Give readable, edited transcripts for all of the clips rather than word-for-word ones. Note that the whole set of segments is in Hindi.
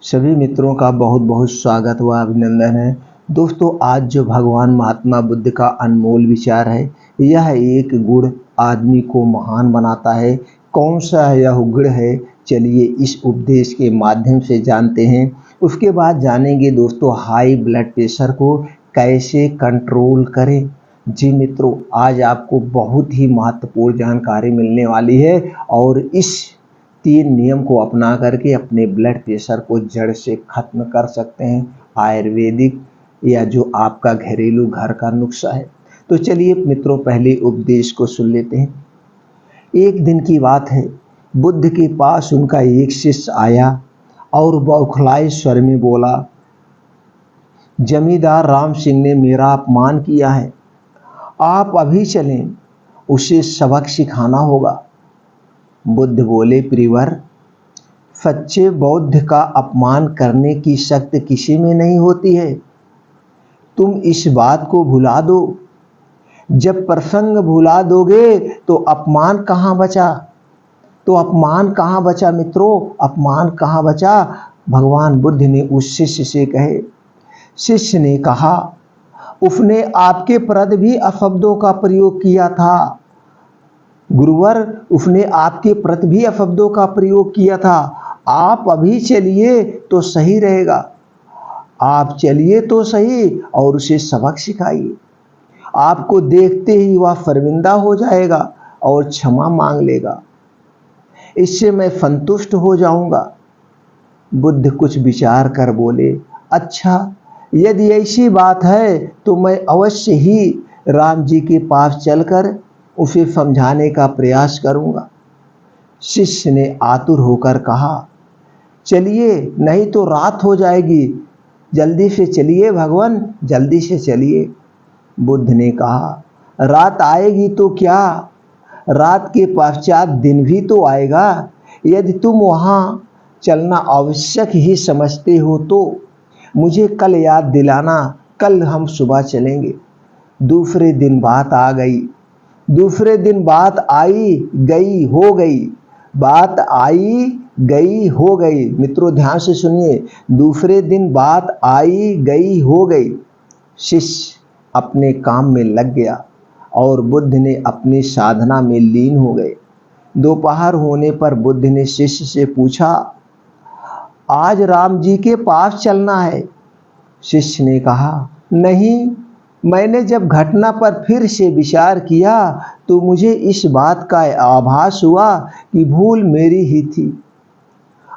सभी मित्रों का बहुत बहुत स्वागत व अभिनंदन है। दोस्तों, आज जो भगवान महात्मा बुद्ध का अनमोल विचार है, यह एक गुण आदमी को महान बनाता है। कौन सा यह गुण है, चलिए इस उपदेश के माध्यम से जानते हैं। उसके बाद जानेंगे दोस्तों हाई ब्लड प्रेशर को कैसे कंट्रोल करें। जी मित्रों, आज आपको बहुत ही महत्वपूर्ण जानकारी मिलने वाली है और इस 3 नियम को अपना करके अपने ब्लड प्रेशर को जड़ से खत्म कर सकते हैं। आयुर्वेदिक या जो आपका घरेलू घर का नुस्खा है। तो चलिए मित्रों, पहले उपदेश को सुन लेते हैं। एक दिन की बात है, बुद्ध के पास उनका एक शिष्य आया और बौखलाए स्वर में बोला, जमींदार राम सिंह ने मेरा अपमान किया है, आप अभी चलें, उसे सबक सिखाना होगा। बुद्ध बोले, प्रियवर, सच्चे बौद्ध का अपमान करने की शक्ति किसी में नहीं होती है। तुम इस बात को भुला दो। जब प्रसंग भुला दोगे तो अपमान कहाँ बचा? मित्रों, अपमान कहाँ बचा? भगवान बुद्ध ने उस शिष्य से कहे। शिष्य ने कहा, उसने आपके प्रति भी अपशब्दों का प्रयोग किया था। गुरुवर, उसने आपके प्रति भी अपशब्दों का प्रयोग किया था। आप अभी चलिए तो सही रहेगा। आप चलिए तो सही और उसे सबक सिखाइए। आपको देखते ही वह शर्मिंदा हो जाएगा और क्षमा मांग लेगा। इससे मैं संतुष्ट हो जाऊंगा। बुद्ध कुछ विचार कर बोले, अच्छा, यदि ऐसी बात है तो मैं अवश्य ही राम जी के पास चलकर उसे समझाने का प्रयास करूंगा। शिष्य ने आतुर होकर कहा, चलिए, नहीं तो रात हो जाएगी। जल्दी से चलिए भगवान, जल्दी से चलिए। बुद्ध ने कहा, रात आएगी तो क्या, रात के पश्चात दिन भी तो आएगा। यदि तुम वहां चलना आवश्यक ही समझते हो तो मुझे कल याद दिलाना, कल हम सुबह चलेंगे। दूसरे दिन बात आ गई। दूसरे दिन बात आई गई हो गई। बात आई गई हो गई। मित्रों ध्यान से सुनिए, दूसरे दिन बात आई गई हो गई। शिष्य अपने काम में लग गया और बुद्ध ने अपनी साधना में लीन हो गए। दोपहर होने पर बुद्ध ने शिष्य से पूछा, आज राम जी के पास चलना है? शिष्य ने कहा, नहीं, मैंने जब घटना पर फिर से विचार किया तो मुझे इस बात का आभास हुआ कि भूल मेरी ही थी।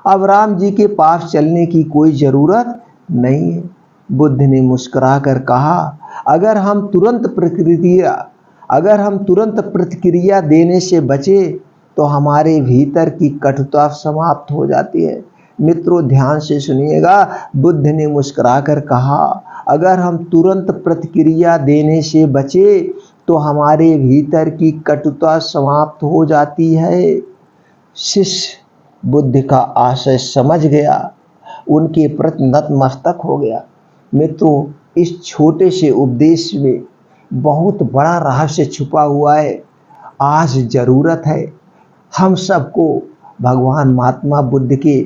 अब राम जी के पास चलने की कोई जरूरत नहीं है। बुद्ध ने मुस्कुराकर कहा, अगर हम तुरंत प्रतिक्रिया देने से बचे तो हमारे भीतर की कटुता समाप्त हो जाती है। मित्रों ध्यान से सुनिएगा, बुद्ध ने मुस्कुराकर कहा, अगर हम तुरंत प्रतिक्रिया देने से बचे तो हमारे भीतर की कटुता समाप्त हो जाती है। शिष्य बुद्ध का आशय समझ गया, उनके प्रति नतमस्तक हो गया। मित्रों, इस छोटे से उपदेश में बहुत बड़ा रहस्य छुपा हुआ है। आज जरूरत है हम सबको भगवान महात्मा बुद्ध के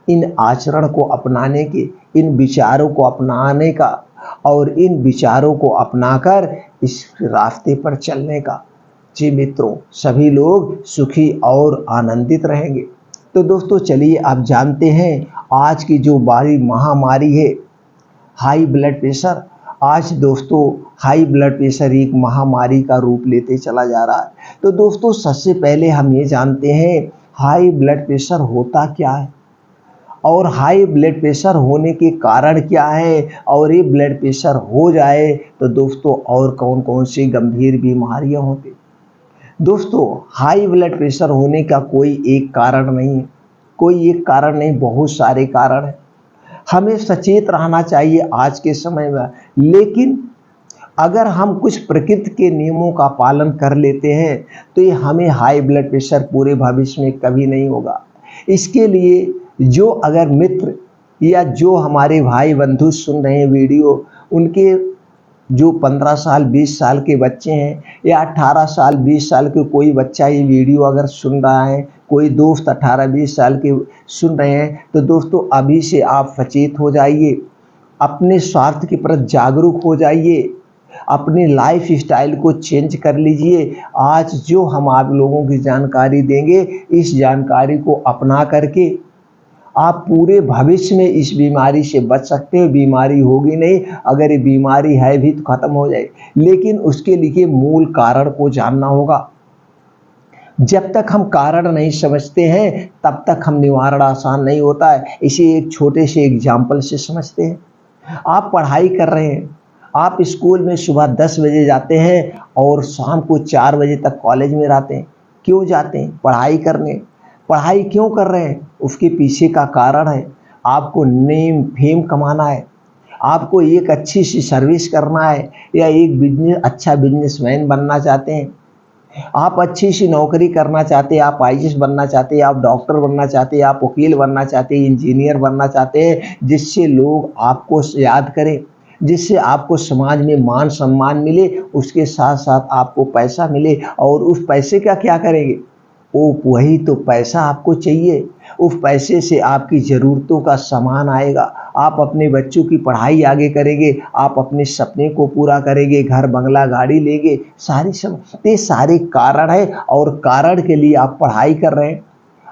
इन आचरण को अपनाने के, इन विचारों को अपनाने का और इन विचारों को अपनाकर इस रास्ते पर चलने का। जी मित्रों, सभी लोग सुखी और आनंदित रहेंगे। तो दोस्तों चलिए आप जानते हैं आज की जो बड़ी महामारी है हाई ब्लड प्रेशर। आज दोस्तों हाई ब्लड प्रेशर एक महामारी का रूप लेते चला जा रहा है। तो दोस्तों सबसे पहले हम ये जानते हैं हाई ब्लड प्रेशर होता क्या है और हाई ब्लड प्रेशर होने के कारण क्या है, और ये ब्लड प्रेशर हो जाए तो दोस्तों और कौन कौन सी गंभीर बीमारियां होती। दोस्तों हाई ब्लड प्रेशर होने का कोई एक कारण नहीं है, कोई एक कारण नहीं, बहुत सारे कारण हैं। हमें सचेत रहना चाहिए आज के समय में। लेकिन अगर हम कुछ प्रकृति के नियमों का पालन कर लेते हैं तो ये हमें हाई ब्लड प्रेशर पूरे भविष्य में कभी नहीं होगा। इसके लिए जो अगर मित्र या जो हमारे भाई बंधु सुन रहे हैं वीडियो, उनके जो 15 साल 20 साल के बच्चे हैं या 18 साल 20 साल के कोई बच्चा ये वीडियो अगर सुन रहा है, कोई दोस्त 18-20 साल के सुन रहे हैं, तो दोस्तों अभी से आप सचेत हो जाइए, अपने स्वास्थ्य के प्रति जागरूक हो जाइए, अपनी लाइफ स्टाइल को चेंज कर लीजिए। आज जो हम आप लोगों की जानकारी देंगे, इस जानकारी को अपना करके आप पूरे भविष्य में इस बीमारी से बच सकते हो। बीमारी होगी नहीं, अगर ये बीमारी है भी तो खत्म हो जाएगी, लेकिन उसके लिए मूल कारण को जानना होगा। जब तक हम कारण नहीं समझते हैं तब तक हम निवारण आसान नहीं होता है। इसे एक छोटे से एग्जाम्पल से समझते हैं। आप पढ़ाई कर रहे हैं, आप स्कूल में सुबह 10 बजे जाते हैं और शाम को 4 बजे तक कॉलेज में रहते हैं। क्यों जाते हैं? पढ़ाई करने। पढ़ाई क्यों कर रहे हैं? उसके पीछे का कारण है, आपको नेम फेम कमाना है, आपको एक अच्छी सी सर्विस करना है, या एक अच्छा बिजनेसमैन बनना चाहते हैं, आप अच्छी सी नौकरी करना चाहते हैं, आप आईएएस बनना चाहते हैं, आप डॉक्टर बनना चाहते हैं, आप वकील बनना चाहते हैं, इंजीनियर बनना चाहते हैं, जिससे लोग आपको याद करें, जिससे आपको समाज में मान सम्मान मिले, उसके साथ साथ आपको पैसा मिले। और उस पैसे का क्या करेंगे? वही तो पैसा आपको चाहिए। उस पैसे से आपकी ज़रूरतों का सामान आएगा, आप अपने बच्चों की पढ़ाई आगे करेंगे, आप अपने सपने को पूरा करेंगे, घर बंगला गाड़ी लेंगे, ये सारे कारण है। और कारण के लिए आप पढ़ाई कर रहे हैं,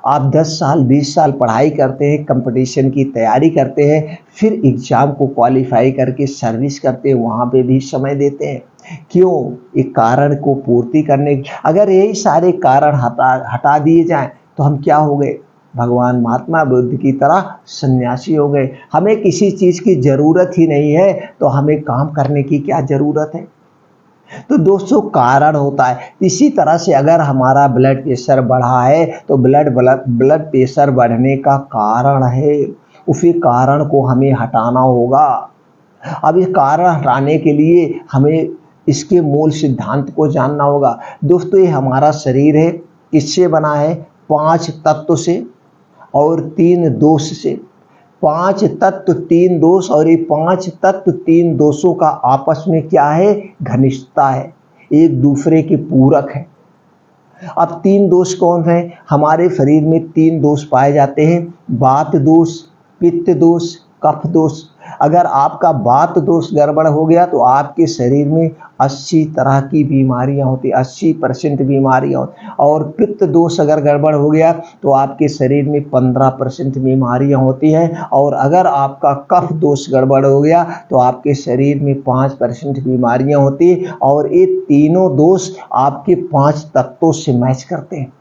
आप 10 साल 20 साल पढ़ाई करते हैं, कंपटीशन की तैयारी करते हैं, फिर एग्ज़ाम को क्वालिफाई करके सर्विस करते हैं, वहाँ पे भी समय देते हैं। क्यों? एक कारण को पूर्ति करने। अगर यही सारे कारण हटा दिए जाएं तो हम क्या हो गए? भगवान महात्मा बुद्ध की तरह सन्यासी हो गए। हमें किसी चीज़ की ज़रूरत ही नहीं है तो हमें काम करने की क्या ज़रूरत है? तो दोस्तों कारण होता है। इसी तरह से अगर हमारा ब्लड प्रेशर बढ़ा है तो ब्लड प्रेशर बढ़ने का कारण है, उसी कारण को हमें हटाना होगा। अब इस कारण हटाने के लिए हमें इसके मूल सिद्धांत को जानना होगा। दोस्तों ये हमारा शरीर है, किससे बना है? 5 तत्व से और 3 दोष से। 5 तत्व 3 दोष, और ये 5 तत्व 3 दोषों का आपस में क्या है? घनिष्ठता है, एक दूसरे के पूरक है। अब 3 दोष कौन है? हमारे शरीर में 3 दोष पाए जाते हैं, वात दोष, पित्त दोष, कफ दोष। अगर आपका वात दोष गड़बड़ हो गया तो आपके शरीर में 80 तरह की बीमारियां होती, 80% बीमारियां होती। और पित्त दोष अगर गड़बड़ हो गया तो आपके शरीर में 15% बीमारियां होती हैं। और अगर आपका कफ दोष गड़बड़ हो गया तो आपके शरीर में 5% बीमारियां होती। और ये तीनों दोष आपके 5 तत्वों से मैच करते हैं,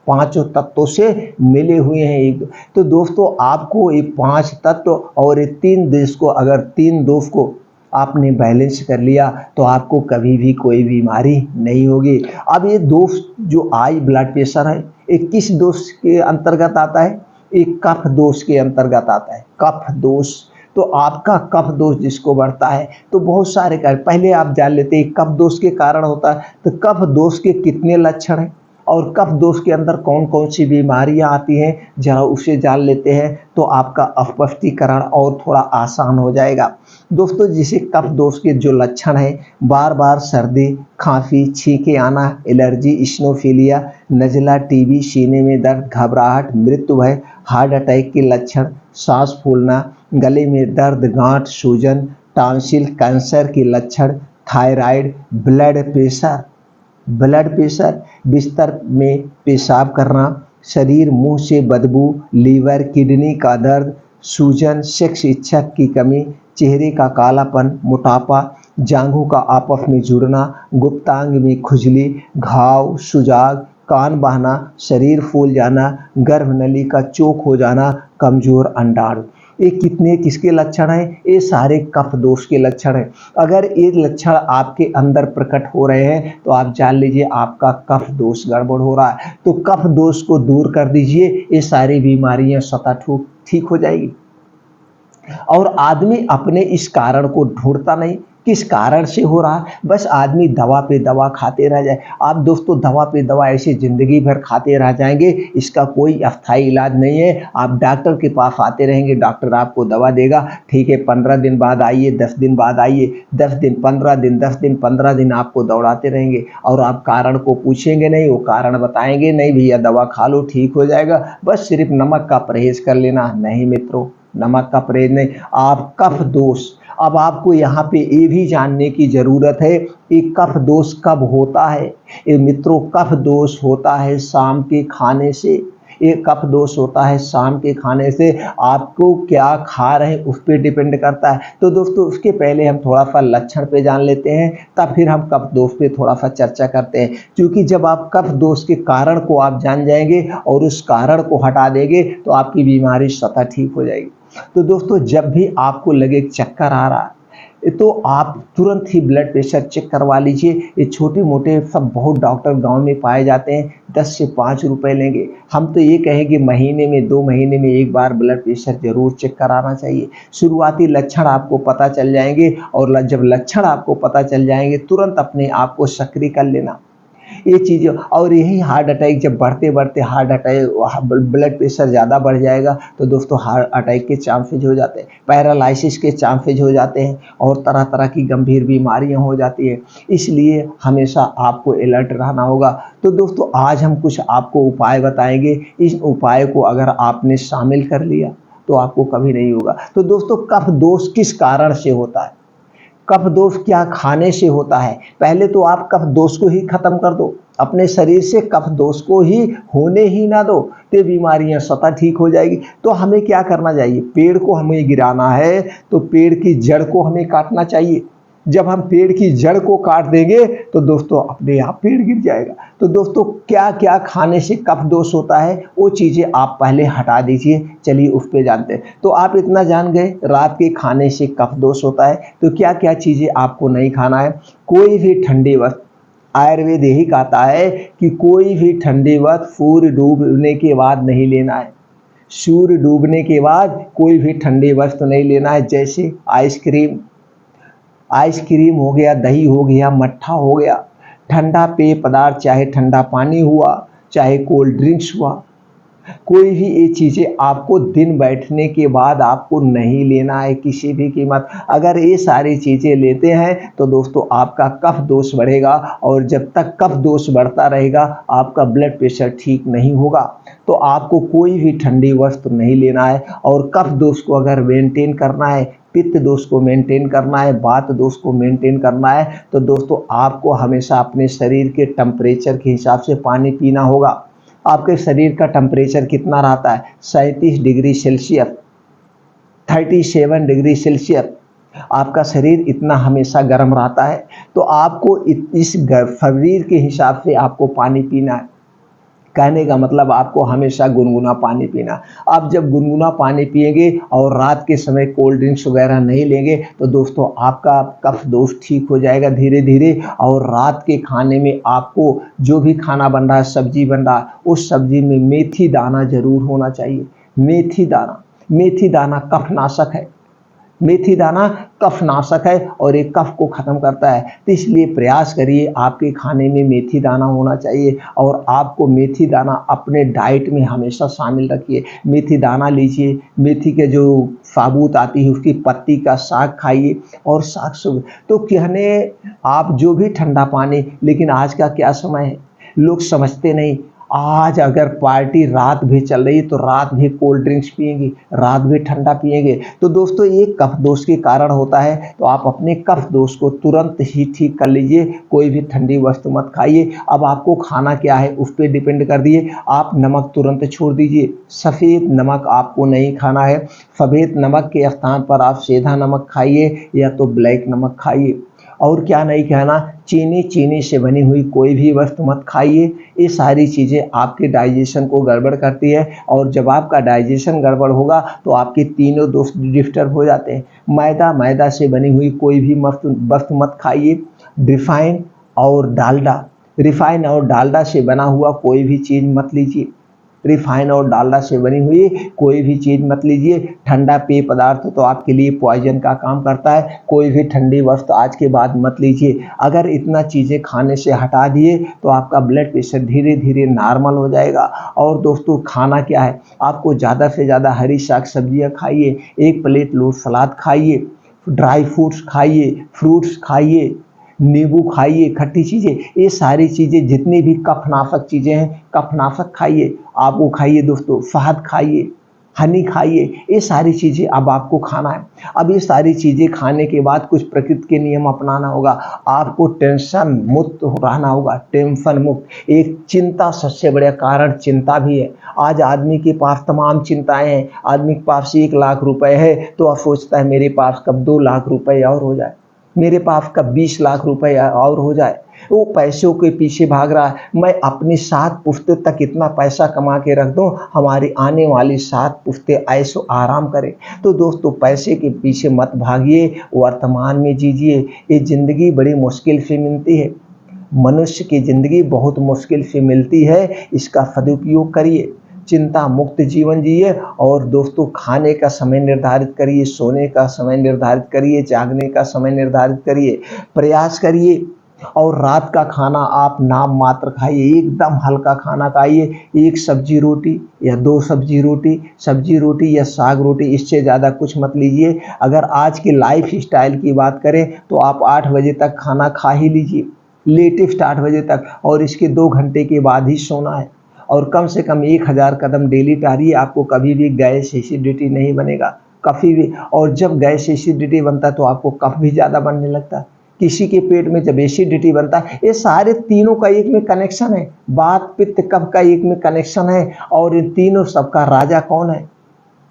5 तत्वों से मिले हुए हैं एक। तो दोस्तों आपको ये 5 तत्व और ये 3 दोष को, अगर 3 दोष को आपने बैलेंस कर लिया तो आपको कभी भी कोई बीमारी नहीं होगी। अब ये दोष जो हाई ब्लड प्रेशर है, ये किस दोष के अंतर्गत आता है? एक कफ दोष के अंतर्गत आता है, कफ दोष। तो आपका कफ दोष जिसको बढ़ता है तो बहुत सारे कारण, पहले आप जान लेते हैं कफ दोष के कारण होता है। तो कफ दोष के कितने लक्षण हैं और कफ दोष के अंदर कौन कौन सी बीमारियां आती हैं, जरा उसे जान लेते हैं तो आपका अस्पष्टीकरण और थोड़ा आसान हो जाएगा। दोस्तों जैसे कफ दोष के जो लक्षण हैं, बार बार सर्दी, खांसी, छींके आना, एलर्जी, इस्नोफिलिया, नज़ला, टीबी, सीने में दर्द, घबराहट, मृत्यु भय, हार्ट अटैक के लक्षण, सांस फूलना, गले में दर्द, गांठ, सूजन, टॉन्सिल, कैंसर के लक्षण, थायराइड, ब्लड प्रेशर, बिस्तर में पेशाब करना, शरीर मुंह से बदबू, लीवर, किडनी का दर्द, सूजन, सेक्स इच्छा की कमी, चेहरे का कालापन, मोटापा, जांघों का आपस में जुड़ना, गुप्तांग में खुजली, घाव, सुजाग, कान बहना, शरीर फूल जाना, गर्भनली का चौक हो जाना, कमजोर अंडाणु। ये कितने किसके लक्षण हैं? ये सारे कफ दोष के लक्षण हैं। अगर ये लक्षण आपके अंदर प्रकट हो रहे हैं तो आप जान लीजिए आपका कफ दोष गड़बड़ हो रहा है। तो कफ दोष को दूर कर दीजिए, ये सारी बीमारियां स्वतः ठीक हो जाएगी। और आदमी अपने इस कारण को ढूंढता नहीं, किस कारण से हो रहा है? बस आदमी दवा पे दवा खाते रह जाए। आप दोस्तों दवा पे दवा ऐसे ज़िंदगी भर खाते रह जाएँगे, इसका कोई अस्थायी इलाज नहीं है। आप डॉक्टर के पास आते रहेंगे, डॉक्टर आपको दवा देगा, ठीक है 15 दिन बाद आइए, 10 दिन बाद आइए, 10 दिन, 15 दिन, 10 दिन, 15 दिन आपको दौड़ाते रहेंगे और आप कारण को पूछेंगे नहीं, वो कारण बताएँगे नहीं, भैया दवा खा लो ठीक हो जाएगा, बस सिर्फ़ नमक का परहेज़ कर लेना। नहीं मित्रों, नमक का परहेज़ नहीं, आप कफ दोष। अब आपको यहाँ पे ये भी जानने की ज़रूरत है कि कफ दोष कब होता है। ये मित्रों कफ दोष होता है शाम के खाने से। ये कफ दोष होता है शाम के खाने से। आपको क्या खा रहे हैं उस पे डिपेंड करता है। तो दोस्तों उसके पहले हम थोड़ा सा लक्षण पे जान लेते हैं, तब फिर हम कफ दोष पे थोड़ा सा चर्चा करते हैं। क्योंकि जब आप कफ दोष के कारण को आप जान जाएंगे और उस कारण को हटा देंगे तो आपकी बीमारी स्वतः ठीक हो जाएगी। तो दोस्तों जब भी आपको लगे चक्कर आ रहा है तो आप तुरंत ही ब्लड प्रेशर चेक करवा लीजिए। ये छोटे मोटे सब बहुत डॉक्टर गांव में पाए जाते हैं, 10 से 5 रुपए लेंगे। हम तो ये कहेंगे महीने में 2 महीने में एक बार ब्लड प्रेशर जरूर चेक कराना चाहिए। शुरुआती लक्षण आपको पता चल जाएंगे और जब लक्षण आपको पता चल जाएंगे तुरंत अपने आप को सक्रिय कर लेना। ये चीज़ें और यही हार्ट अटैक जब बढ़ते बढ़ते हार्ट अटैक ब्लड प्रेशर ज़्यादा बढ़ जाएगा तो दोस्तों हार्ट अटैक के चांसेज हो जाते हैं, पैरालिसिस के चांसेज हो जाते हैं और तरह तरह की गंभीर बीमारियां हो जाती है। इसलिए हमेशा आपको अलर्ट रहना होगा। तो दोस्तों आज हम कुछ आपको उपाय बताएंगे, इस उपाय को अगर आपने शामिल कर लिया तो आपको कभी नहीं होगा। तो दोस्तों कफ दोष किस कारण से होता है? कफ दोष क्या खाने से होता है? पहले तो आप कफ दोष को ही खत्म कर दो, अपने शरीर से कफ दोष को ही होने ही ना दो, तो बीमारियां स्वतः ठीक हो जाएगी। तो हमें क्या करना चाहिए? पेड़ को हमें गिराना है तो पेड़ की जड़ को हमें काटना चाहिए। जब हम पेड़ की जड़ को काट देंगे तो दोस्तों अपने आप पेड़ गिर जाएगा। तो दोस्तों क्या क्या खाने से कफ दोष होता है वो चीज़ें आप पहले हटा दीजिए। चलिए उस पे जानते हैं। तो आप इतना जान गए रात के खाने से कफ दोष होता है, तो क्या क्या चीज़ें आपको नहीं खाना है? कोई भी ठंडी वस्तु, आयुर्वेद यही कहता है कि कोई भी ठंडी वस्तु सूर्य डूबने के बाद नहीं लेना है। सूर्य डूबने के बाद कोई भी ठंडी वस्तु नहीं लेना है। जैसे आइसक्रीम हो गया, दही हो गया, मट्ठा हो गया, ठंडा पेय पदार्थ, चाहे ठंडा पानी हुआ, चाहे कोल्ड ड्रिंक्स हुआ, कोई भी ये चीज़ें आपको दिन बैठने के बाद आपको नहीं लेना है किसी भी कीमत। अगर ये सारी चीज़ें लेते हैं तो दोस्तों आपका कफ दोष बढ़ेगा और जब तक कफ दोष बढ़ता रहेगा आपका ब्लड प्रेशर ठीक नहीं होगा। तो आपको कोई भी ठंडी वस्तु नहीं लेना है। और कफ दोष को अगर मेंटेन करना है, पित्त दोष को मेंटेन करना है, वात दोष को मेंटेन करना है, तो दोस्तों आपको हमेशा अपने शरीर के टेम्परेचर के हिसाब से पानी पीना होगा। आपके शरीर का टेम्परेचर कितना रहता है? 37 डिग्री सेल्सियस, 37 डिग्री सेल्सियस। आपका शरीर इतना हमेशा गर्म रहता है। तो आपको इस शरीर के हिसाब से आपको पानी पीना है। कहने का मतलब आपको हमेशा गुनगुना पानी पीना। आप जब गुनगुना पानी पिएंगे और रात के समय कोल्ड ड्रिंक्स वगैरह नहीं लेंगे तो दोस्तों आपका कफ दोष ठीक हो जाएगा धीरे धीरे। और रात के खाने में आपको जो भी खाना बन रहा है, सब्जी बन रहा है, उस सब्जी में मेथी दाना जरूर होना चाहिए। मेथी दाना कफनाशक है। मेथी दाना कफनाशक है और ये कफ को ख़त्म करता है। तो इसलिए प्रयास करिए आपके खाने में मेथी दाना होना चाहिए और आपको मेथी दाना अपने डाइट में हमेशा शामिल रखिए। मेथी दाना लीजिए, मेथी के जो साबुत आती है उसकी पत्ती का साग खाइए और साग सुबह तो कहने आप जो भी ठंडा पानी। लेकिन आज का क्या समय है, लोग समझते नहीं। आज अगर पार्टी रात भी चल रही तो रात भी कोल्ड ड्रिंक्स पिएंगे, रात भी ठंडा पिएंगे। तो दोस्तों ये कफ दोष के कारण होता है। तो आप अपने कफ दोष को तुरंत ही ठीक कर लीजिए। कोई भी ठंडी वस्तु मत खाइए। अब आपको खाना क्या है उस पर डिपेंड कर दिए। आप नमक तुरंत छोड़ दीजिए। सफ़ेद नमक आपको नहीं खाना है। सफ़ेद नमक के स्थान पर आप सीधा नमक खाइए या तो ब्लैक नमक खाइए। और क्या नहीं कहना, चीनी से बनी हुई कोई भी वस्तु मत खाइए। ये सारी चीज़ें आपके डाइजेशन को गड़बड़ करती है और जब आपका डाइजेशन गड़बड़ होगा तो आपके तीनों दोष डिस्टर्ब हो जाते हैं। मैदा से बनी हुई कोई भी वस्तु मत खाइए। रिफाइन और डालडा से बना हुआ कोई भी चीज़ मत लीजिए। रिफाइन और डालडा से बनी हुई कोई भी चीज़ मत लीजिए। ठंडा पेय पदार्थ तो आपके लिए पॉइजन का काम करता है, कोई भी ठंडी वस्तु आज के बाद मत लीजिए। अगर इतना चीज़ें खाने से हटा दिए तो आपका ब्लड प्रेशर धीरे धीरे नॉर्मल हो जाएगा। और दोस्तों खाना क्या है, आपको ज़्यादा से ज़्यादा हरी साग सब्जियाँ खाइए, एक प्लेट लो सलाद खाइए, ड्राई फ्रूट्स खाइए, फ्रूट्स खाइए, नींबू खाइए, खट्टी चीज़ें, ये सारी चीज़ें जितनी भी कफनाशक चीज़ें हैं कफनाशक खाइए, आप वो खाइए दोस्तों। शहद खाइए, हनी खाइए, ये सारी चीज़ें अब आपको खाना है। अब ये सारी चीज़ें खाने के बाद कुछ प्रकृति के नियम अपनाना होगा। आपको टेंशन मुक्त रहना होगा, टेंशन मुक्त। एक चिंता सबसे बड़ा कारण चिंता भी है। आज आदमी के पास तमाम चिंताएं हैं। आदमी के पास 1 लाख रुपए है तो वह सोचता है मेरे पास कब 2 लाख रुपए और हो जाए, मेरे पास कब 20 लाख रुपए और हो जाए। वो पैसों के पीछे भाग रहा है। मैं अपनी 7 पुश्तों तक इतना पैसा कमा के रख दूं, हमारी आने वाली 7 पुश्तें ऐशो आराम करें। तो दोस्तों पैसे के पीछे मत भागिए, वर्तमान में जीजिए। ये ज़िंदगी बड़ी मुश्किल से मिलती है, मनुष्य की ज़िंदगी बहुत मुश्किल से मिलती है, इसका सदुपयोग करिए। चिंता मुक्त जीवन जिए। और दोस्तों खाने का समय निर्धारित करिए, सोने का समय निर्धारित करिए, जागने का समय निर्धारित करिए, प्रयास करिए। और रात का खाना आप नाम मात्र खाइए, एकदम हल्का खाना खाइए। 1 सब्जी रोटी या 2 सब्जी रोटी या साग रोटी, इससे ज़्यादा कुछ मत लीजिए। अगर आज की लाइफ स्टाइल की बात करें तो आप 8 बजे तक खाना खा ही लीजिए, लेटेस्ट 8 बजे तक, और इसके 2 घंटे के बाद ही सोना है। और कम से कम 1000 कदम डेली टहलिए, आपको कभी भी गैस एसिडिटी नहीं बनेगा, कभी भी। और जब गैस एसिडिटी बनता है तो आपको कफ भी ज़्यादा बनने लगता है। किसी के पेट में जब एसिडिटी बनता है, ये सारे तीनों का एक में कनेक्शन है, वात पित्त कफ का एक में कनेक्शन है। और इन तीनों सबका राजा कौन है?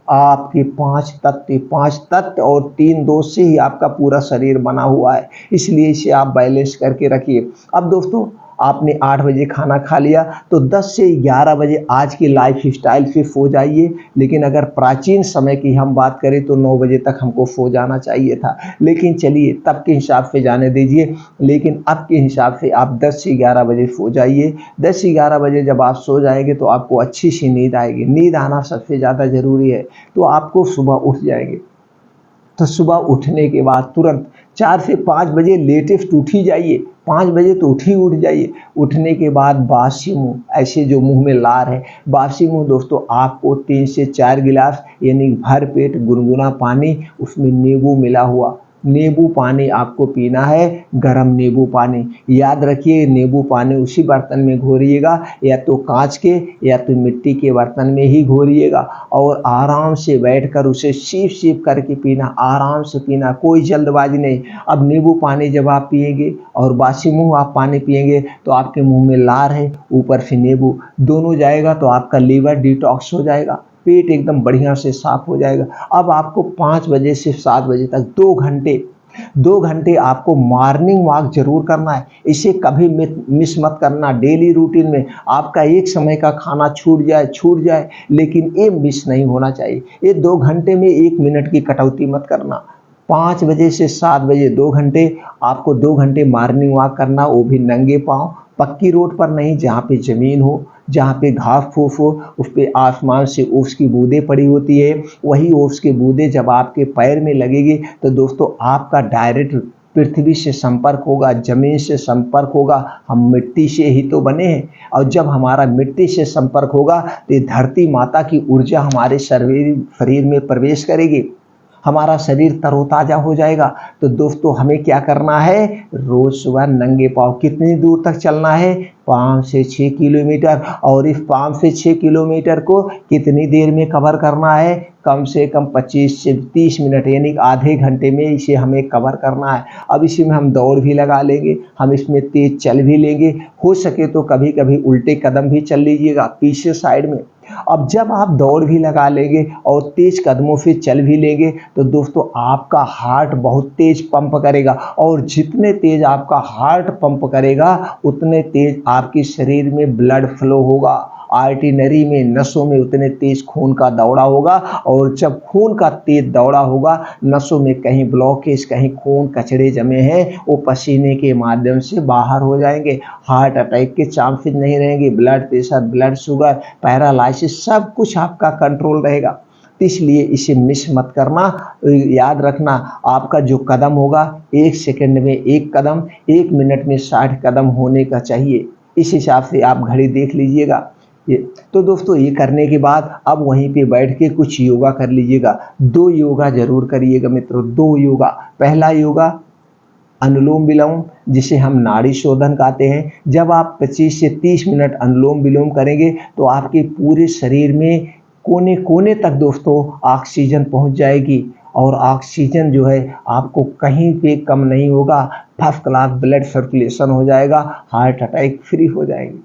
आपके 5 तत्व, 5 तत्व और 3 दोष से ही आपका पूरा शरीर बना हुआ है। इसलिए इसे आप बैलेंस करके रखिए। अब दोस्तों आपने 8 बजे खाना खा लिया तो 10 से 11 बजे आज की लाइफ स्टाइल से सो जाइए। लेकिन अगर प्राचीन समय की हम बात करें तो 9 बजे तक हमको सो जाना चाहिए था, लेकिन चलिए तब के हिसाब से जाने दीजिए। लेकिन अब के हिसाब से आप 10 से 11 बजे सो जाइए। 10 से 11 बजे जब आप सो जाएंगे तो आपको अच्छी सी नींद आएगी। नींद आना सबसे ज़्यादा ज़रूरी है। तो आपको सुबह उठ जाएंगे, तो सुबह उठने के बाद तुरंत 4 से 5 बजे लेटेस्ट उठ ही जाइए। 5 बजे तो उठ जाइए। उठने के बाद बासी मुँह, ऐसे जो मुंह में लार है, बासी मुँह दोस्तों आपको 3 से 4 गिलास यानी भर पेट गुनगुना पानी, उसमें नींबू मिला हुआ नींबू पानी आपको पीना है, गरम नींबू पानी। याद रखिए नींबू पानी उसी बर्तन में घोरिएगा, या तो कांच के या तो मिट्टी के बर्तन में ही घोरिएगा। और आराम से बैठकर उसे सीप सीप करके पीना, आराम से पीना, कोई जल्दबाजी नहीं। अब नींबू पानी जब आप पिएंगे और बासी मुंह आप पानी पिएंगे तो आपके मुंह में लार है, ऊपर से नींबू दोनों जाएगा तो आपका लीवर डिटॉक्स हो जाएगा, पेट एकदम बढ़िया से साफ हो जाएगा। अब आपको 5 बजे से 7 बजे तक 2 घंटे आपको मॉर्निंग वॉक जरूर करना है। इसे कभी मिस मत करना। डेली रूटीन में आपका एक समय का खाना छूट जाए, लेकिन ये मिस नहीं होना चाहिए। ये 2 घंटे में 1 मिनट की कटौती मत करना। 5 बजे से 7 बजे 2 घंटे, आपको 2 घंटे मॉर्निंग वॉक करना, वो भी नंगे पाँव, पक्की रोड पर नहीं, जहाँ पे ज़मीन हो, जहाँ पे घास फूस हो, उस पे आसमान से ओस की बूंदें पड़ी होती है। वही ओस की बूंदें जब आपके पैर में लगेगी तो दोस्तों आपका डायरेक्ट पृथ्वी से संपर्क होगा, जमीन से संपर्क होगा। हम मिट्टी से ही तो बने हैं, और जब हमारा मिट्टी से संपर्क होगा तो धरती माता की ऊर्जा हमारे शरीर में प्रवेश करेगी, हमारा शरीर तरोताज़ा हो जाएगा। तो दोस्तों हमें क्या करना है, रोज़ सुबह नंगे पाँव कितनी दूर तक चलना है, 5 से 6 किलोमीटर। और इस 5 से 6 किलोमीटर को कितनी देर में कवर करना है, कम से कम 25 से 30 मिनट यानी आधे घंटे में इसे हमें कवर करना है। अब इसी में हम दौड़ भी लगा लेंगे, हम इसमें तेज चल भी लेंगे, हो सके तो कभी कभी उल्टे कदम भी चल लीजिएगा पीछे साइड में। अब जब आप दौड़ भी लगा लेंगे और तेज कदमों से चल भी लेंगे तो दोस्तों आपका हार्ट बहुत तेज पंप करेगा, और जितने तेज आपका हार्ट पंप करेगा उतने तेज आपके शरीर में ब्लड फ्लो होगा, आर्टिनरी में, नसों में उतने तेज खून का दौड़ा होगा, और जब खून का तेज दौड़ा होगा, नसों में कहीं ब्लॉकेज, कहीं खून कचड़े जमे हैं, वो पसीने के माध्यम से बाहर हो जाएंगे। हार्ट अटैक के चांसेस नहीं रहेंगे। Blood pressure, blood sugar, paralysis, सब कुछ आपका कंट्रोल रहेगा। इसलिए इसे मिस मत करना। याद रखना, आपका जो कदम होगा 1 सेकंड में 1 कदम, 1 मिनट में 60 कदम होने का चाहिए। इस हिसाब से आप घड़ी देख लीजिएगा। ये तो दोस्तों, ये करने के बाद अब वहीं पे बैठ के कुछ योगा कर लीजिएगा। 2 योगा जरूर करिएगा मित्रों, 2 योगा। पहला योगा अनुलोम विलोम, जिसे हम नाड़ी शोधन कहते हैं। जब आप 25 से 30 मिनट अनुलोम विलोम करेंगे तो आपके पूरे शरीर में कोने कोने तक दोस्तों ऑक्सीजन पहुंच जाएगी, और ऑक्सीजन जो है आपको कहीं पे कम नहीं होगा। फर्स्ट क्लास ब्लड सर्कुलेशन हो जाएगा, हार्ट अटैक फ्री हो जाएंगे।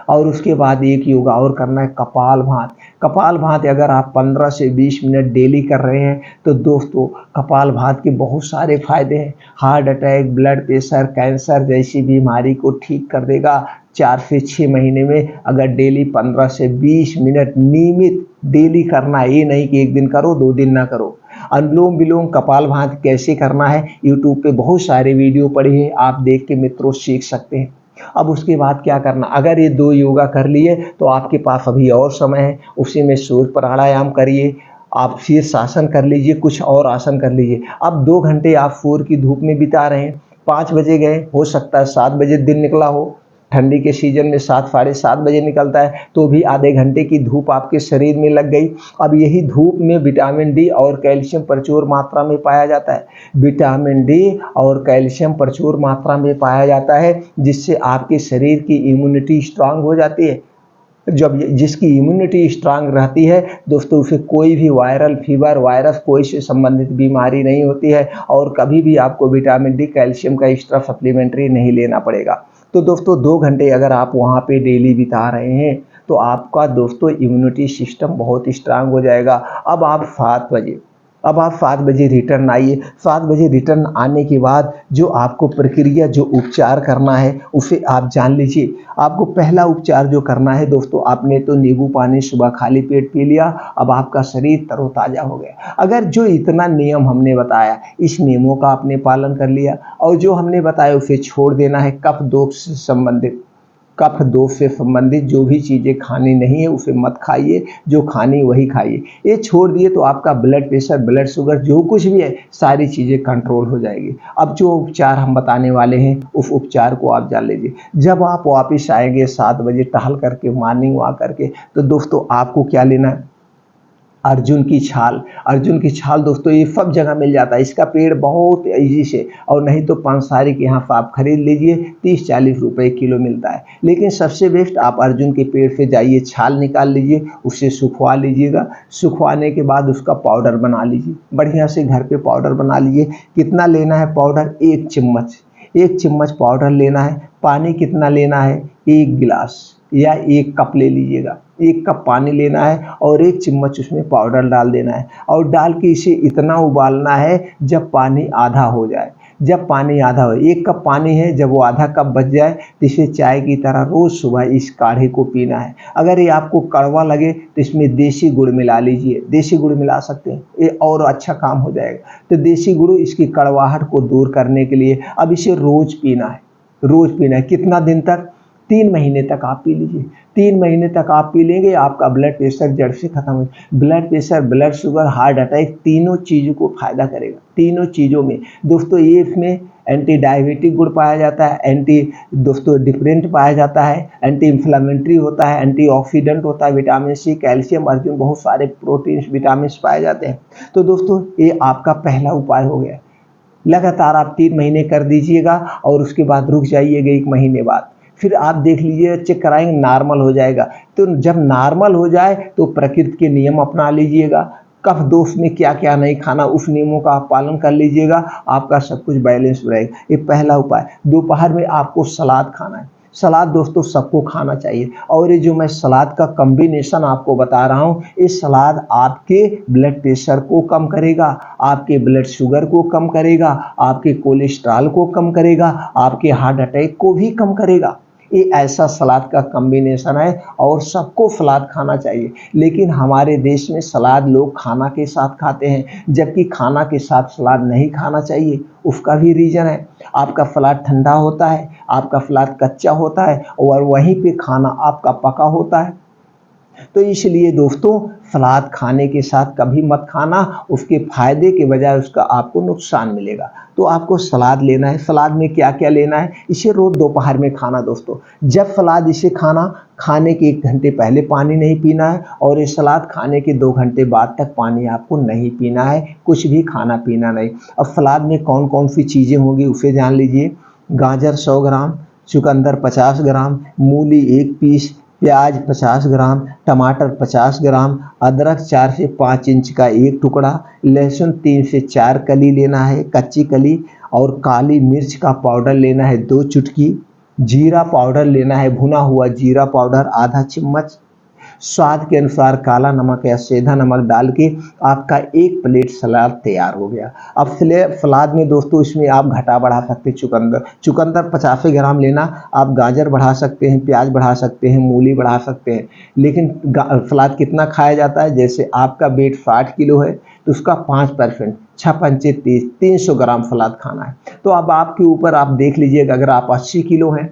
और उसके बाद एक योगा और करना है, कपाल भाति। कपाल भाति अगर आप 15 से 20 मिनट डेली कर रहे हैं तो दोस्तों कपाल भाति के बहुत सारे फायदे हैं। Heart attack, blood pressure, cancer जैसी बीमारी को ठीक कर देगा। 4 से 6 महीने में अगर डेली 15 से 20 मिनट नियमित डेली करना है, ये नहीं कि एक दिन करो 2 दिन ना करो। अनुलोम विलोम कपाल भाति कैसे करना है, यूट्यूब पे बहुत सारे वीडियो पड़े हैं, आप देख के मित्रों सीख सकते हैं। अब उसके बाद क्या करना, अगर ये 2 योगा कर लिए तो आपके पास अभी और समय है, उसी में सूर्य प्राणायाम करिए, आप शीर्षासन कर लीजिए, कुछ और आसन कर लीजिए। अब 2 घंटे आप सूर्य की धूप में बिता रहे हैं, 5 बजे गए, हो सकता है 7 बजे दिन निकला हो, ठंडी के सीजन में 7, साढ़े 7 बजे निकलता है, तो भी आधे घंटे की धूप आपके शरीर में लग गई। अब यही धूप में विटामिन डी और कैल्शियम प्रचुर मात्रा में पाया जाता है। विटामिन डी और कैल्शियम प्रचुर मात्रा में पाया जाता है, जिससे आपके शरीर की इम्यूनिटी स्ट्रांग हो जाती है। जब जिसकी इम्यूनिटी स्ट्रांग रहती है दोस्तों, उसे कोई भी वायरल फीवर, वायरस, कोई से संबंधित बीमारी नहीं होती है, और कभी भी आपको विटामिन डी, कैल्शियम का एक्स्ट्रा सप्लीमेंट्री नहीं लेना पड़ेगा। तो दोस्तों 2 घंटे अगर आप वहाँ पे डेली बिता रहे हैं तो आपका दोस्तों इम्यूनिटी सिस्टम बहुत स्ट्रांग हो जाएगा। अब आप 7 बजे रिटर्न आइए। 7 बजे रिटर्न आने के बाद जो आपको प्रक्रिया, जो उपचार करना है उसे आप जान लीजिए। आपको पहला उपचार जो करना है दोस्तों, आपने तो नींबू पानी सुबह खाली पेट पी लिया, अब आपका शरीर तरोताज़ा हो गया। अगर जो इतना नियम हमने बताया, इस नियमों का आपने पालन कर लिया और जो हमने बताया उसे छोड़ देना है। कफ दोष से संबंधित जो भी चीज़ें खानी नहीं है उसे मत खाइए, जो खानी वही खाइए। ये छोड़ दिए तो आपका ब्लड प्रेशर, ब्लड शुगर, जो कुछ भी है सारी चीज़ें कंट्रोल हो जाएगी। अब जो उपचार हम बताने वाले हैं उस उपचार को आप जान लीजिए। जब आप वापस आएंगे 7 बजे टहल करके, मॉर्निंग वॉक करके, तो दोस्तों आपको क्या लेना है, अर्जुन की छाल। अर्जुन की छाल दोस्तों ये सब जगह मिल जाता है, इसका पेड़ बहुत ईजी से, और नहीं तो पंसारी के यहाँ आप खरीद लीजिए, 30-40 रुपए किलो मिलता है। लेकिन सबसे बेस्ट आप अर्जुन के पेड़ से जाइए, छाल निकाल लीजिए, उसे सुखवा लीजिएगा। सुखवाने के बाद उसका पाउडर बना लीजिए, बढ़िया से घर पे पाउडर बना लीजिए। कितना लेना है पाउडर, 1 चम्मच, 1 चम्मच पाउडर लेना है। पानी कितना लेना है, 1 गिलास या 1 कप ले लीजिएगा। 1 कप पानी लेना है और 1 चम्मच उसमें पाउडर डाल देना है, और डाल के इसे इतना उबालना है जब पानी आधा हो जाए। जब पानी आधा हो, 1 कप पानी है, जब वो आधा कप बच जाए तो इसे चाय की तरह रोज़ सुबह इस काढ़े को पीना है। अगर ये आपको कड़वा लगे तो इसमें देसी गुड़ मिला लीजिए, देसी गुड़ मिला सकते हैं, ये और अच्छा काम हो जाएगा। तो देसी गुड़ इसकी कड़वाहट को दूर करने के लिए अब इसे रोज़ पीना है, रोज़ पीना है। कितना दिन तक, 3 महीने तक आप पी लीजिए। 3 महीने तक आप पी लेंगे, आपका ब्लड प्रेशर जड़ से खत्म हो। Blood pressure, blood sugar, heart attack, तीनों चीज़ों को फायदा करेगा। तीनों चीज़ों में दोस्तों ये इसमें एंटी डायबिटिक गुण पाया जाता है, एंटी दोस्तों डिफरेंट पाया जाता है, एंटी इन्फ्लामेटरी होता है, एंटीऑक्सीडेंट होता है, विटामिन सी, कैल्शियम, अर्जुन, बहुत सारे प्रोटीन्स, विटामिन पाए जाते हैं। तो दोस्तों ये आपका पहला उपाय हो गया। लगातार आप 3 महीने कर दीजिएगा और उसके बाद रुक जाइएगा 1 महीने बाद, फिर आप देख लीजिए, चेक कराएंगे, नॉर्मल हो जाएगा। तो जब नॉर्मल हो जाए तो प्रकृति के नियम अपना लीजिएगा। कफ दोष में क्या क्या नहीं खाना, उस नियमों का आप पालन कर लीजिएगा, आपका सब कुछ बैलेंस रहेगा। ये पहला उपाय। दोपहर में आपको सलाद खाना है। सलाद दोस्तों सबको खाना चाहिए, और ये जो मैं सलाद का कॉम्बिनेशन आपको बता रहा हूँ, ये सलाद आपके ब्लड प्रेशर को कम करेगा, आपके ब्लड शुगर को कम करेगा, आपके कोलेस्ट्रॉल को कम करेगा, आपके हार्ट अटैक को भी कम करेगा। ये ऐसा सलाद का कॉम्बिनेशन है और सबको सलाद खाना चाहिए। लेकिन हमारे देश में सलाद लोग खाना के साथ खाते हैं, जबकि खाना के साथ सलाद नहीं खाना चाहिए। उसका भी रीज़न है, आपका सलाद ठंडा होता है, आपका सलाद कच्चा होता है और वहीं पे खाना आपका पका होता है। तो इसलिए दोस्तों सलाद खाने के साथ कभी मत खाना, उसके फायदे के बजाय उसका आपको नुकसान मिलेगा। तो आपको सलाद लेना है। सलाद में क्या क्या लेना है, इसे रोज़ दोपहर में खाना दोस्तों। जब सलाद इसे खाने के 1 घंटे पहले पानी नहीं पीना है और ये सलाद खाने के 2 घंटे बाद तक पानी आपको नहीं पीना है, कुछ भी खाना पीना नहीं। अब सलाद में कौन कौन सी चीज़ें होंगी उसे जान लीजिए। गाजर 100 ग्राम, चुकंदर 50 ग्राम, मूली 1 पीस, प्याज 50 ग्राम, टमाटर 50 ग्राम, अदरक 4 से 5 इंच का 1 टुकड़ा, लहसुन 3 से 4 कली लेना है, कच्ची कली, और काली मिर्च का पाउडर लेना है 2 चुटकी, जीरा पाउडर लेना है, भुना हुआ जीरा पाउडर आधा चम्मच, स्वाद के अनुसार काला नमक या सेंधा नमक डाल के आपका 1 प्लेट सलाद तैयार हो गया। अब सलाद में दोस्तों इसमें आप घटा बढ़ा सकते हैं। चुकंदर 50 ग्राम लेना, आप गाजर बढ़ा सकते हैं, प्याज बढ़ा सकते हैं, मूली बढ़ा सकते हैं। लेकिन सलाद कितना खाया जाता है, जैसे आपका वेट 60 किलो है तो उसका 5%, 6 पंचे 30, 300 ग्राम सलाद खाना है। तो अब आपके ऊपर आप देख लीजिएगा, अगर आप 80 किलो हैं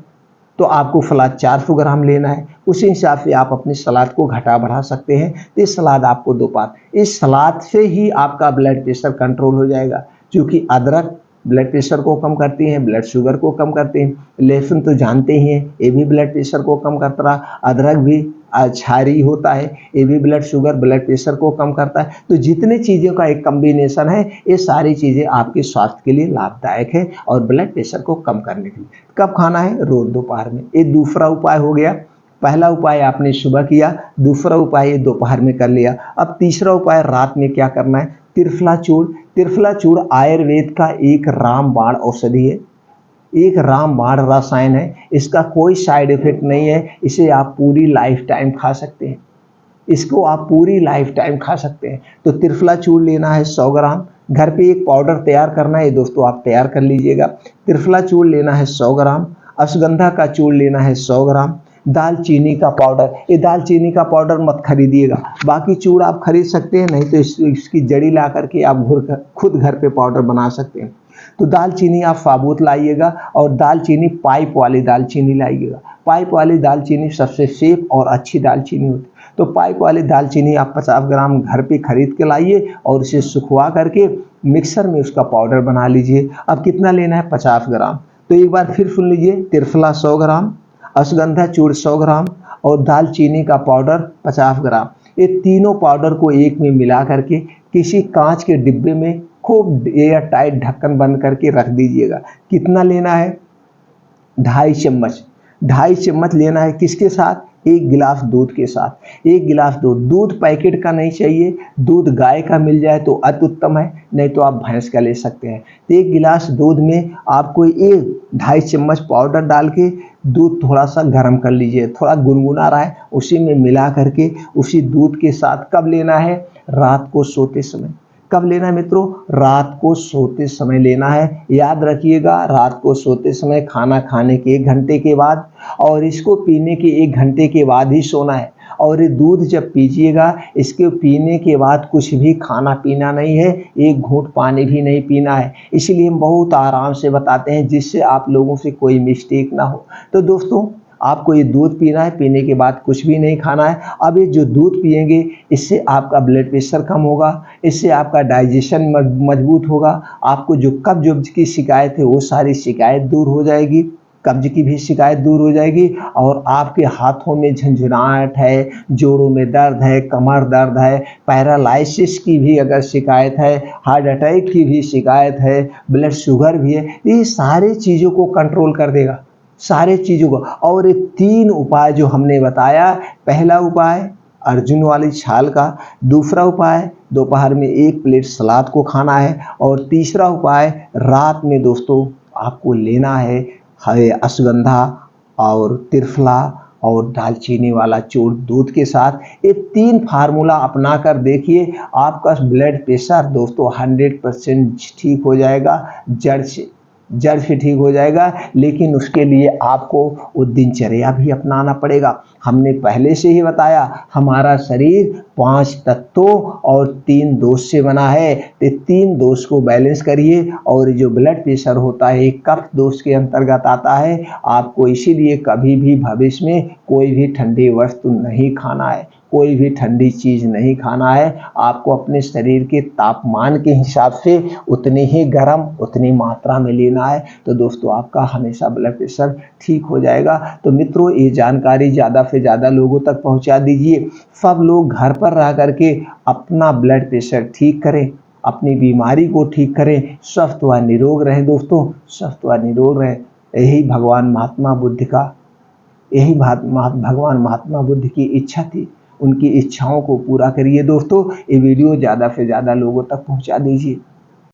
तो आपको सलाद 400 ग्राम लेना है। उसी हिसाब से आप अपनी सलाद को घटा बढ़ा सकते हैं। तो ये सलाद आपको दोपहर, इस सलाद से ही आपका ब्लड प्रेशर कंट्रोल हो जाएगा, क्योंकि अदरक ब्लड प्रेशर को कम करती हैं, ब्लड शुगर को कम करते हैं। लहसुन तो जानते ही हैं, ये भी ब्लड प्रेशर को कम करता है। अदरक भी क्षारीय होता है, ये भी ब्लड शुगर ब्लड प्रेशर को कम करता है। तो जितनी चीज़ों का एक कम्बिनेशन है, ये सारी चीज़ें आपके स्वास्थ्य के लिए लाभदायक है और ब्लड प्रेशर को कम करने के लिए। कब खाना है, रोज दोपहर में। ये दूसरा उपाय हो गया। पहला उपाय आपने सुबह किया, दूसरा उपाय ये दोपहर में कर लिया। अब तीसरा उपाय रात में क्या करना है, त्रिफला चूर्ण। त्रिफला चूर्ण आयुर्वेद का एक रामबाण औषधि है, एक रामबाण रसायन है। इसका कोई साइड इफेक्ट नहीं है, इसे आप पूरी लाइफ टाइम खा सकते हैं, इसको आप पूरी लाइफ टाइम खा सकते हैं। तो त्रिफला चूर्ण लेना है 100 ग्राम। घर पे एक पाउडर तैयार करना है, दोस्तों आप तैयार कर लीजिएगा। त्रिफला चूर्ण लेना है 100 ग्राम, अश्वगंधा का चूर्ण लेना है 100 ग्राम, दालचीनी का पाउडर। ये दालचीनी का पाउडर मत खरीदिएगा, बाकी चूर्ण आप खरीद सकते हैं, नहीं तो इसकी जड़ी ला करके आप खुद घर पे पाउडर बना सकते हैं। तो दालचीनी आप साबुत लाइएगा और दालचीनी पाइप वाली दालचीनी लाइएगा। पाइप वाली दालचीनी सबसे सेफ और अच्छी दालचीनी होती है। तो पाइप वाली दालचीनी आप 50 ग्राम घर पे खरीद के लाइए और इसे सुखवा करके मिक्सर में उसका पाउडर बना लीजिए। अब कितना लेना है, 50 ग्राम। तो एक बार फिर सुन लीजिए, त्रिफला 100 ग्राम, अश्वगंधा चूर्ण 100 ग्राम और दालचीनी का पाउडर 50 ग्राम। ये तीनों पाउडर को एक में मिला करके किसी कांच के डिब्बे में खूब एयर टाइट ढक्कन बंद करके रख दीजिएगा। कितना लेना है, 2.5 चम्मच। 2.5 चम्मच लेना है, किसके साथ, 1 गिलास दूध के साथ। 1 गिलास दूध पैकेट का नहीं चाहिए, दूध गाय का मिल जाए तो अति उत्तम है, नहीं तो आप भैंस का ले सकते हैं। तो 1 गिलास दूध में आपको 2.5 चम्मच पाउडर डाल के दूध थोड़ा सा गर्म कर लीजिए, थोड़ा गुनगुना रहा है उसी में मिला करके उसी दूध के साथ कब लेना है, रात को सोते समय। कब लेना है मित्रों, रात को सोते समय लेना है। याद रखिएगा, रात को सोते समय खाना खाने के 1 घंटे के बाद, और इसको पीने के 1 घंटे के बाद ही सोना है। और ये दूध जब पीजिएगा, इसके पीने के बाद कुछ भी खाना पीना नहीं है, 1 घूंट पानी भी नहीं पीना है। इसलिए हम बहुत आराम से बताते हैं, जिससे आप लोगों से कोई मिस्टेक ना हो। तो दोस्तों आपको ये दूध पीना है, पीने के बाद कुछ भी नहीं खाना है। अब ये जो दूध पिएंगे, इससे आपका ब्लड प्रेशर कम होगा, इससे आपका डाइजेशन मजबूत होगा, आपको जो कब्ज की शिकायत है वो सारी शिकायत दूर हो जाएगी, कब्ज की भी शिकायत दूर हो जाएगी। और आपके हाथों में झंझनाहट है, जोड़ों में दर्द है, कमर दर्द है, पैरालाइसिस की भी अगर शिकायत है, हार्ट अटैक की भी शिकायत है, ब्लड शुगर भी है, ये सारी चीज़ों को कंट्रोल कर देगा, सारे चीज़ों को। और ये 3 उपाय जो हमने बताया, पहला उपाय अर्जुन वाली छाल का, दूसरा उपाय दोपहर में 1 प्लेट सलाद को खाना है, और तीसरा उपाय रात में दोस्तों आपको लेना है अश्वगंधा और त्रिफला और दालचीनी वाला चूर्ण दूध के साथ। ये 3 फार्मूला अपना कर देखिए, आपका ब्लड प्रेशर दोस्तों 100% ठीक हो जाएगा जड़ से। जड़ से ठीक हो जाएगा, लेकिन उसके लिए आपको वो दिनचर्या भी अपनाना पड़ेगा। हमने पहले से ही बताया हमारा शरीर 5 तत्वों और 3 दोष से बना है, तो 3 दोष को बैलेंस करिए। और जो ब्लड प्रेशर होता है एक कफ दोष के अंतर्गत आता है। आपको इसीलिए कभी भी भविष्य में कोई भी ठंडी वस्तु नहीं खाना है, कोई भी ठंडी चीज़ नहीं खाना है। आपको अपने शरीर के तापमान के हिसाब से उतनी ही गर्म, उतनी मात्रा में लेना है। तो दोस्तों आपका हमेशा ब्लड प्रेशर ठीक हो जाएगा। तो मित्रों ये जानकारी ज़्यादा से ज़्यादा लोगों तक पहुंचा दीजिए। सब लोग घर पर रह करके अपना ब्लड प्रेशर ठीक करें, अपनी बीमारी को ठीक करें, स्वस्थ व निरोग रहें दोस्तों, स्वस्थ व निरोग रहें। यही भगवान महात्मा बुद्ध की इच्छा थी। उनकी इच्छाओं को पूरा करिए दोस्तों। ये वीडियो ज़्यादा से ज़्यादा लोगों तक पहुंचा दीजिए।